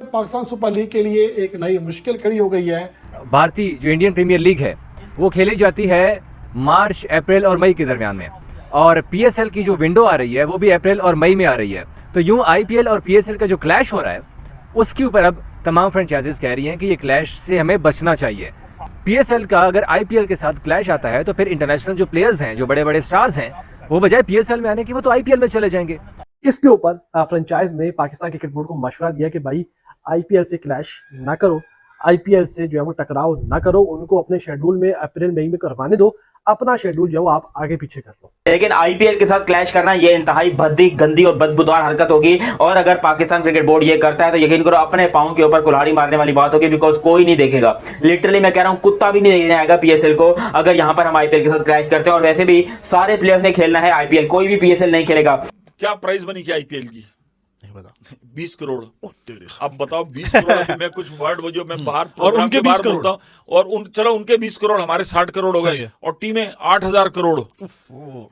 Pakistan super league के लिए एक नई मुश्किल खड़ी हो गई है। भारतीय जो इंडियन प्रीमियर लीग है वो खेली जाती है मार्च, अप्रैल और मई के दरमियान में, और पीएसएल की जो विंडो आ रही है वो भी अप्रैल और मई में आ रही है। तो यूं आईपीएल और पीएसएल का जो क्लैश हो रहा है उसके ऊपर अब तमाम फ्रेंचाइजीज कह रही हैं कि ये क्लैश से हमें बचना चाहिए। पीएसएल का अगर आईपीएल के साथ क्लैश आता है तो फिर इंटरनेशनल जो प्लेयर्स हैं, जो बड़े बड़े स्टार्स हैं, वो बजाय पीएसएल में आने की वो तो आईपीएल में चले जाएंगे। इसके ऊपर फ्रेंचाइज ने पाकिस्तान क्रिकेट बोर्ड को मशवरा दिया कि भाई आईपीएल से क्लैश ना करो, आईपीएल से जो है वो टकराव ना करो, उनको अपने शेड्यूल में अप्रैल मई में करवाने दो, अपना शेड्यूल जो है आप आगे पीछे कर लो। लेकिन आईपीएल के साथ क्लैश करना ये इंतहाई भद्दी, गंदी और बदबूदार हरकत होगी, और अगर पाकिस्तान क्रिकेट बोर्ड ये करता है तो यकीन करो अपने पांव के ऊपर कुल्हाड़ी मारने वाली बात होगी, बिकॉज कोई नहीं देखेगा। लिटरली मैं कह रहा हूं, कुत्ता भी नहीं देखने आएगा पीएसएल को अगर यहां पर हम आईपीएल के साथ क्लैश करते हैं। और वैसे भी सारे प्लेयर्स ने खेलना है आईपीएल, कोई भी पीएसएल नहीं खेलेगा। क्या प्राइस बनी क्या आईपीएल की? नहीं पता। 20 करोड़। अब बताओ 20 करोड़ मैं कुछ वर्ड वो जो मैं बाहर और उनके 20 करोड़ बोलता हूं, और चलो उनके 20 करोड़, हमारे 60 करोड़ हो गए, और टीमें 8,000 करोड़,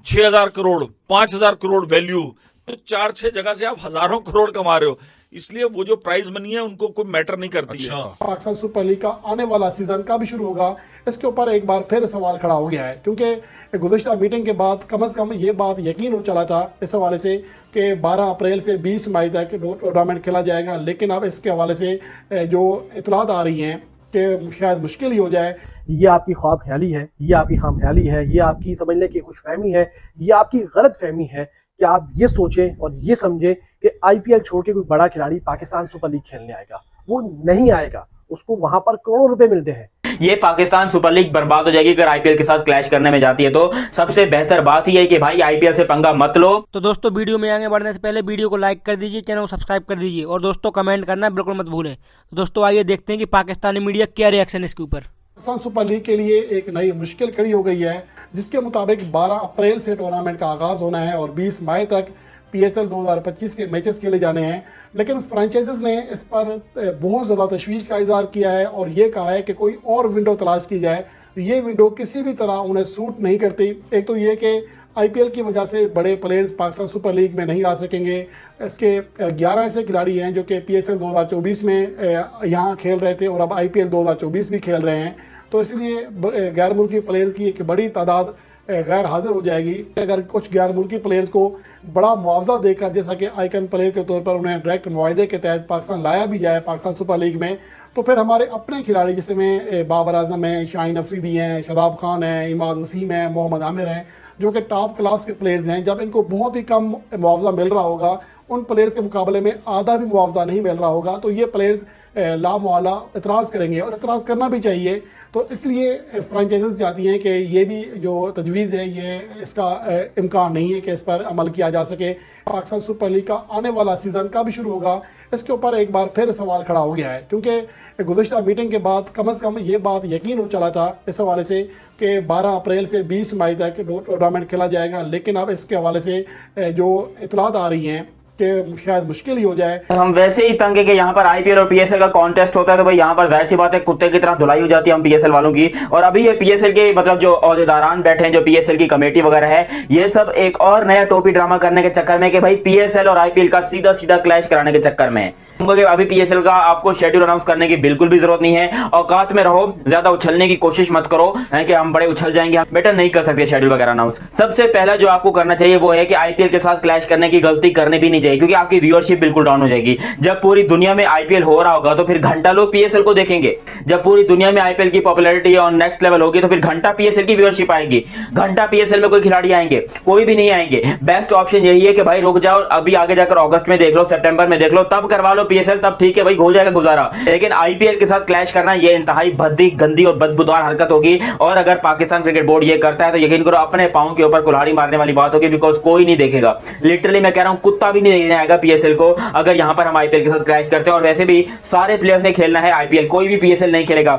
6,000 करोड़, 5,000 करोड़ वैल्यू, तो 4-6 जगह से आप हजारों करोड़ कमा रहे हो। इसलिए वो जो प्राइस मनी है उनको कोई मैटर नहीं करती है। पाकिस्तान सुपर लीग का आने वाला सीजन कब शुरू होगा, इसके ऊपर एक बार फिर सवाल खड़ा हो गया है, क्योंकि गुज़िश्ता मीटिंग के बाद कम से कम ये बात यकीन हो चला था इस हवाले से कि 12 अप्रैल से 20 मई तक टूर्नामेंट खेला जाएगा। लेकिन अब इसके हवाले से जो इतलात आ रही हैं कि शायद मुश्किल ही हो जाए। ये आपकी ख्वाब ख्याली है, ये आपकी खाम ख्याली है, ये आपकी समझने की खुशफहमी है, ये आपकी गलत फहमी है कि आप ये सोचें और ये समझें कि आईपीएल छोड़ के कोई बड़ा खिलाड़ी पाकिस्तान सुपर लीग खेलने आएगा। वो नहीं आएगा, उसको वहां पर करोड़ों रुपए मिलते हैं। ये पाकिस्तान सुपर लीग बर्बाद हो जाएगी अगर आईपीएल के साथ क्लैश करने में जाती है। तो सबसे बेहतर बात ही है कि भाई आईपीएल से पंगा मत लो। तो दोस्तों, वीडियो में आगे बढ़ने से पहले वीडियो को लाइक कर दीजिए, चैनल को सब्सक्राइब कर दीजिए, और दोस्तों कमेंट करना बिल्कुल मत भूलें। तो दोस्तों आइए देखते हैं कि पाकिस्तानी मीडिया क्या रिएक्शन है इसके ऊपर। पाकिस्तान सुपर लीग के लिए एक नई मुश्किल खड़ी हो गई है, जिसके मुताबिक 12 अप्रैल से टूर्नामेंट का आगाज होना है और 20 मई तक पीएसएल 2025 के मैचेस खेले जाने हैं। लेकिन फ्रेंचाइजीज ने इस पर बहुत ज़्यादा तशवीश का इजहार किया है और ये कहा है कि कोई और विंडो तलाश की जाए। ये विंडो किसी भी तरह उन्हें सूट नहीं करती। एक तो ये कि आईपीएल की वजह से बड़े प्लेयर्स पाकिस्तान सुपर लीग में नहीं आ सकेंगे। इसके 11 ऐसे खिलाड़ी हैं जो कि पीएसएल 2024 में यहाँ खेल रहे थे और अब आईपीएल 2024 भी खेल रहे हैं। तो इसलिए गैर मुल्की प्लेयर्स की एक बड़ी तादाद गैर हाजिर हो जाएगी। अगर कुछ गैर मुल्की प्लेयर्स को बड़ा मुआवजा देकर, जैसा कि आइकन प्लेयर के तौर पर उन्हें डायरेक्ट मुआहदे के तहत पाकिस्तान लाया भी जाए पाकिस्तान सुपर लीग में, तो फिर हमारे अपने खिलाड़ी जिसमें बाबर आजम हैं, शाहीन अफरीदी हैं, शदाब खान हैं, इमाद वसीम हैं, मोहम्मद आमिर हैं, जो कि टॉप क्लास के प्लेयर्स हैं, जब इनको बहुत ही कम मुआवजा मिल रहा होगा, उन प्लेयर्स के मुकाबले में आधा भी मुआवजा नहीं मिल रहा होगा, तो ये प्लेयर्स लामुआला इतराज़ करेंगे और इतराज़ करना भी चाहिए। तो इसलिए फ्रेंचाइजीज चाहती हैं कि ये भी जो तजवीज़ है ये इसका इम्कान नहीं है कि इस पर अमल किया जा सके। पाकिस्तान सुपर लीग का आने वाला सीज़न कब शुरू होगा, इसके ऊपर एक बार फिर सवाल खड़ा हो गया है, क्योंकि गुज़िश्ता मीटिंग के बाद कम से कम ये बात यकीन हो चला था इस हवाले से कि 12 अप्रैल से 20 मई तक टूर्नामेंट खेला जाएगा। लेकिन अब इसके हवाले से जो इतलात आ रही हैं कि शायद मुश्किल ही हो जाए। हम वैसे ही तंग है कि यहाँ पर आईपीएल और पीएसएल का कॉन्टेस्ट होता है, तो भाई यहाँ पर जाहिर सी बात है कुत्ते की तरह धुलाई हो जाती है हम पीएसएल वालों की। और अभी ये पीएसएल के मतलब जो अहदेदारान बैठे हैं, जो पीएसएल की कमेटी वगैरह है, ये सब एक और नया टोपी ड्रामा करने के चक्कर में कि भाई पीएसएल और आईपीएल का सीधा सीधा क्लैश कराने के चक्कर में अभी पीएसएल का आपको शेड्यूल अनाउंस करने की बिल्कुल भी जरूरत नहीं है। औकात में रहो, ज्यादा उछलने की कोशिश मत करो कि हम बड़े उछल जाएंगे, हम बेटर नहीं कर सकते शेड्यूल वगैरह अनाउंस। सबसे पहला जो आपको करना चाहिए वो है कि आईपीएल के साथ क्लैश करने की गलती करनी भी नहीं चाहिए, क्योंकि आपकी व्यूअरशिप बिल्कुल डाउन हो जाएगी। जब पूरी दुनिया में आईपीएल हो रहा होगा तो फिर घंटा लोग पीएसएल को देखेंगे। जब पूरी दुनिया में आईपीएल की पॉपुलैरिटी ऑन नेक्स्ट लेवल होगी तो फिर घंटा पीएसएल की व्यूअरशिप आएगी। घंटा पीएसएल में कोई खिलाड़ी आएंगे? कोई भी नहीं आएंगे। बेस्ट ऑप्शन यही है कि भाई रुक जाओ, अभी आगे जाकर अगस्त में देख लो, सितंबर में देख लो, तब करवा लो पीएसएल, तब ठीक है भाई, हो जाएगा गुजारा। लेकिन आईपीएल के साथ क्लैश करना ये इंतहाई भद्दी, गंदी और बदबूदार हरकत होगी, और अगर पाकिस्तान क्रिकेट बोर्ड ये करता है तो यकीन करो अपने पांव के ऊपर कुल्हाड़ी मारने वाली बात होगी, बिकॉज कोई नहीं देखेगा। लिटरली मैं कह रहा हूं, कुत्ता भी नहीं देखने आएगा पीएसएल को अगर यहां पर हम आईपीएल के साथ क्लैश करते हैं। और वैसे भी सारे प्लेयर्स ने खेलना है आईपीएल, कोई भी पीएसएल नहीं खेलेगा।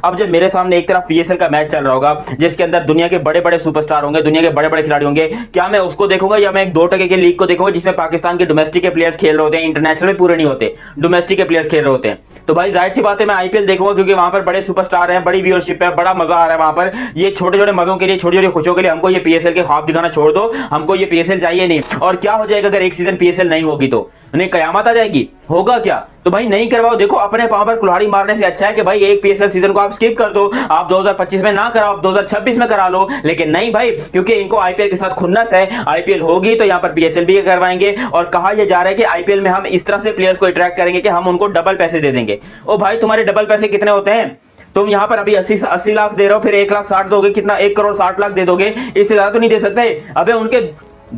अब जब मेरे सामने एक तरफ पीएसएल का मैच चल रहा होगा जिसके अंदर दुनिया के बड़े बड़े सुपरस्टार होंगे, दुनिया के बड़े बड़े खिलाड़ी होंगे, क्या मैं उसको देखूंगा या मैं एक 2% के लीग को देखूंगा जिसमें पाकिस्तान के डोमेस्टिक के प्लेयर्स खेल रहे होते हैं, इंटरनेशनल में पूरे नहीं होते, डोमेस्टिक के प्लेयर्स खेल रहे होते हैं? तो भाई जाहिर सी बात है मैं आईपीएल देखूंगा, क्योंकि वहां पर बड़े सुपरस्टार हैं, बड़ी व्यूअरशिप है, बड़ा मजा आ रहा है वहां पर। ये छोटे छोटे मजों के लिए, छोटी छोटी खुशियों के लिए हमको ये पीएसएल के ख्वाब दिखाना छोड़ दो, हमको ये पीएसएल चाहिए नहीं। और क्या हो जाएगा अगर एक सीजन पीएसएल नहीं होगी तो? नहीं, कयामत आ जाएगी। होगा क्या? तो भाई नहीं करवाओ। देखो अपने पांव पर कुल्हाड़ी मारने से अच्छा है कि भाई एक पीएसएल सीजन को आप स्किप कर दो, आप 2025 में ना कराओ, आप 2026 में करा लो। लेकिन नहीं भाई, क्योंकि इनको आईपीएल के साथ खुन्नस है, आईपीएल होगी तो यहाँ पर पीएसएल भी करवाएंगे। और कहा यह जा रहा है कि आईपीएल में हम इस तरह से प्लेयर्स को अट्रैक्ट करेंगे कि हम उनको डबल पैसे दे देंगे। ओ भाई, तुम्हारे डबल पैसे कितने होते हैं? तुम यहाँ पर अभी 80 लाख दे रहे हो, फिर 1,60,000 दोगे, कितना 1,60,00,000 दे दोगे? इससे ज्यादा तो नहीं दे सकते। अबे उनके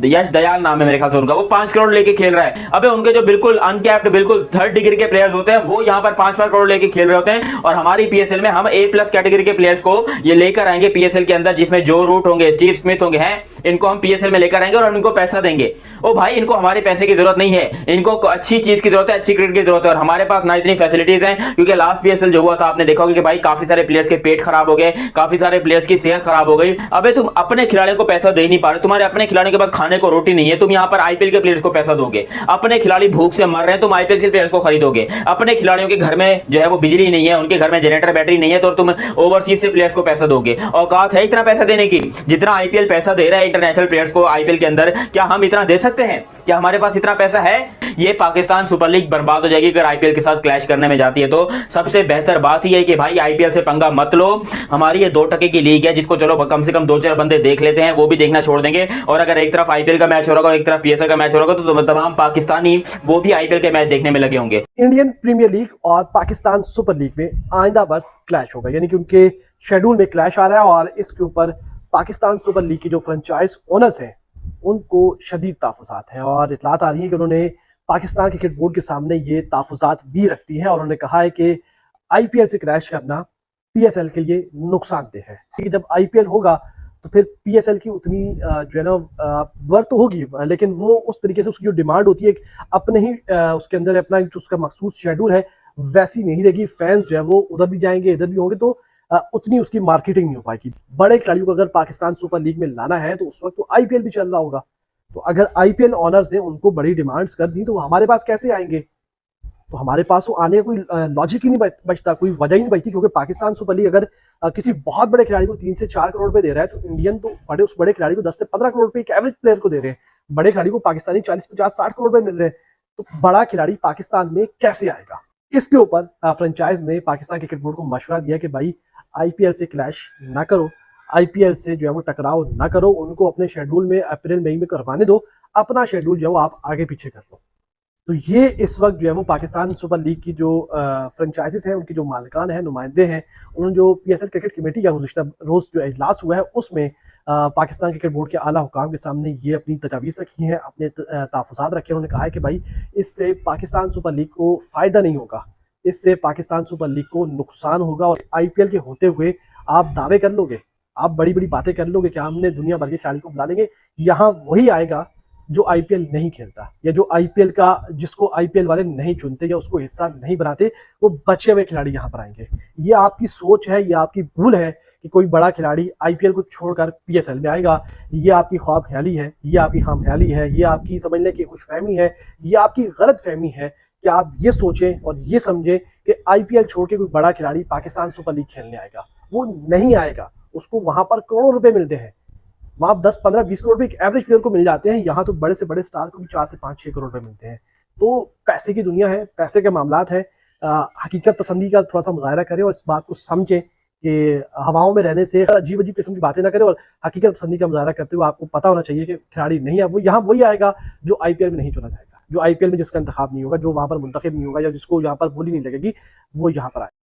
यश दयाल नाम है मेरे ख्याल से उनका, वो 5 करोड़ लेके खेल रहा है। अबे उनके जो बिल्कुल अनकैप्ड, बिल्कुल थर्ड डिग्री के प्लेयर्स होते हैं, वो यहाँ पर 5-5 करोड़ लेके खेल रहे होते हैं। और हमारी पीएसएल में हम A+ कैटेगरी के प्लेयर्स को ये लेकर आएंगे पीएसएल के अंदर, जिसमें जो रूट होंगे, स्टीव स्मिथ होंगे, हैं इनको हम पीएसएल में लेकर आएंगे और इनको पैसा देंगे। ओ भाई, इनको हमारे पैसे की जरूरत नहीं है, इनको अच्छी चीज की जरूरत है, अच्छी क्रिकेट की जरूरत है। और हमारे पास ना इतनी फैसिलिटीज हैं, क्योंकि लास्ट पीएसएल जो हुआ था आपने देखा होगा कि भाई काफी सारे प्लेयर्स के पेट खराब हो गए, काफी सारे प्लेयर्स की सेहत खराब हो गई। अबे तुम अपने खिलाड़ियों को पैसा दे नहीं पा रहे, तुम्हारे अपने खिलाड़ियों के पास खाने को रोटी नहीं है, तुम यहाँ पर आईपीएल के प्लेयर्स को पैसा दोगे। अपने खिलाड़ी भूख से मर रहे हैं, तुम आईपीएल के प्लेयर्स को खरीदोगे। अपने खिलाड़ियों के घर में जो है वो बिजली नहीं है, उनके घर में जनरेटर बैटरी नहीं है, तो तुम ओवरसीज से प्लेयर्स को पैसा दोगे। औकात है इतना पैसा देने की? जितना आईपीएल पैसा दे रहा है इंटरनेशनल प्लेयर्स को आईपीएल के अंदर, क्या हम इतना दे सकते हैं? क्या हमारे पास इतना पैसा है? ये पाकिस्तान सुपर लीग बर्बाद हो जाएगी अगर आईपीएल के साथ क्लैश करने में जाती है। तो सबसे बेहतर बात ही है कि भाई आईपीएल से पंगा मत लो। हमारी ये 2% की लीग है, जिसको चलो कम से कम 2-4 बंदे देख लेते हैं, वो भी देखना छोड़ देंगे। और अगर एक तरफ आईपीएल का मैच हो रहा होगा, एक तरफ पीएसएल का मैच हो रहा होगा, तो तमाम पाकिस्तानी वो भी आईपीएल के मैच देखने में लगे होंगे। इंडियन प्रीमियर लीग और पाकिस्तान सुपर लीग में आइंदा बर्स क्लैश होगा, यानी कि उनके शेड्यूल में क्लैश आ रहा है। और इसके ऊपर पाकिस्तान सुपर लीग की जो फ्रेंचाइज ओनर्स हैं उनको शदीद तहफ़्फ़ुज़ात हैं, और इतलात आ रही है कि उन्होंने पाकिस्तान क्रिकेट बोर्ड के सामने ये तहफ़्फ़ुज़ात भी रख दी हैं। और उन्होंने कहा है कि आईपीएल से क्रैश करना पीएसएल के लिए नुकसानदेह है, क्योंकि जब आईपीएल होगा तो फिर पीएसएल की उतनी जो है ना वर्थ तो होगी, लेकिन वो उस तरीके से उसकी जो डिमांड होती है अपने ही उसके अंदर अपना जो उसका मखसूस शेड्यूल है वैसी नहीं रहेगी। फैंस जो है वो उधर भी जाएंगे, इधर भी होंगे, तो उतनी उसकी मार्केटिंग नहीं हो पाएगी। बड़े खिलाड़ियों को अगर पाकिस्तान सुपर लीग में लाना है तो उस वक्त तो आईपीएल भी चल रहा होगा। तो अगर आईपीएल ऑनर्स ने उनको बड़ी डिमांड्स कर दी तो वो हमारे पास कैसे आएंगे? तो हमारे पास वो आने का कोई लॉजिक ही नहीं बचता, कोई वजह ही नहीं बचती। क्योंकि पाकिस्तान सुपर लीग अगर किसी बहुत बड़े खिलाड़ी को 3 से 4 करोड़ रुपए दे रहा है, तो इंडियन तो उस बड़े खिलाड़ी को 10 से 15 करोड़ रुपए एक एवरेज प्लेयर को दे रहे हैं। बड़े खिलाड़ी को पाकिस्तानी 40, 50, 60 करोड़ रुपए मिल रहे हैं, तो बड़ा खिलाड़ी पाकिस्तान में कैसे आएगा? इसके ऊपर फ्रेंचाइज ने पाकिस्तान क्रिकेट बोर्ड को मशवरा दिया कि भाई आईपीएल से क्लैश ना करो, आईपीएल से जो है वो टकराव ना करो, उनको अपने शेड्यूल में अप्रैल मई में करवाने दो, अपना शेड्यूल जो है वो आप आगे पीछे कर लो। तो ये इस वक्त जो है वो पाकिस्तान सुपर लीग की जो फ्रेंचाइजेस हैं, उनकी जो मालिकान हैं, नुमाइंदे हैं, उन्होंने जो पीएसएल क्रिकेट कमेटी का गुज़िश्ता रोज जो इजलास हुआ है उसमें पाकिस्तान क्रिकेट बोर्ड के आला हुकाम के सामने ये अपनी तजावीज़ रखी हैं, अपने तहफ़्फ़ुज़ात रखे हैं। उन्होंने कहा है कि भाई इससे पाकिस्तान सुपर लीग को फ़ायदा नहीं होगा, इससे पाकिस्तान सुपर लीग को नुकसान होगा। और आईपीएल के होते हुए आप दावे कर लोगे, आप बड़ी बड़ी बातें कर लोगे कि हमने दुनिया भर के खिलाड़ी को बुला लेंगे, यहाँ वही आएगा जो आईपीएल नहीं खेलता, या जो आईपीएल का जिसको आईपीएल वाले नहीं चुनते या उसको हिस्सा नहीं बनाते, वो बचे हुए खिलाड़ी यहाँ पर आएंगे। ये आपकी सोच है, ये आपकी भूल है कि कोई बड़ा खिलाड़ी आईपीएल को छोड़कर पीएसएल में आएगा। ये आपकी ख्वाब ख्याली है, ये आपकी खाम ख्याली है, ये आपकी समझने की खुशफहमी है, ये आपकी गलत फहमी है कि आप ये सोचें और ये समझें कि आईपीएल छोड़ के कोई बड़ा खिलाड़ी पाकिस्तान सुपर लीग खेलने आएगा। वो नहीं आएगा, उसको वहां पर करोड़ों रुपए मिलते हैं, वहां 10, 15, 20 करोड़ रुपए एक एवरेज प्लेयर को मिल जाते हैं। यहाँ तो बड़े से बड़े स्टार को भी 4 से 5, 6 करोड़ रुपए मिलते हैं। तो पैसे की दुनिया है, पैसे के मामलात है। हकीकत पसंदी का थोड़ा सा मुजाहरा करें और इस बात को समझें कि हवाओं में रहने से अजीब अजीब किस्म की बातें ना करें, और हकीकत पसंदी का मुजाहरा करते हुए आपको पता होना चाहिए कि खिलाड़ी नहीं है वो यहाँ वही आएगा जो आईपीएल में नहीं चुना जाएगा, जो आईपीएल में जिसका इंतखाब नहीं होगा, जो वहां पर मुंतखब नहीं होगा, या जिसको यहाँ पर बोली नहीं लगेगी, वो यहाँ पर आएगा।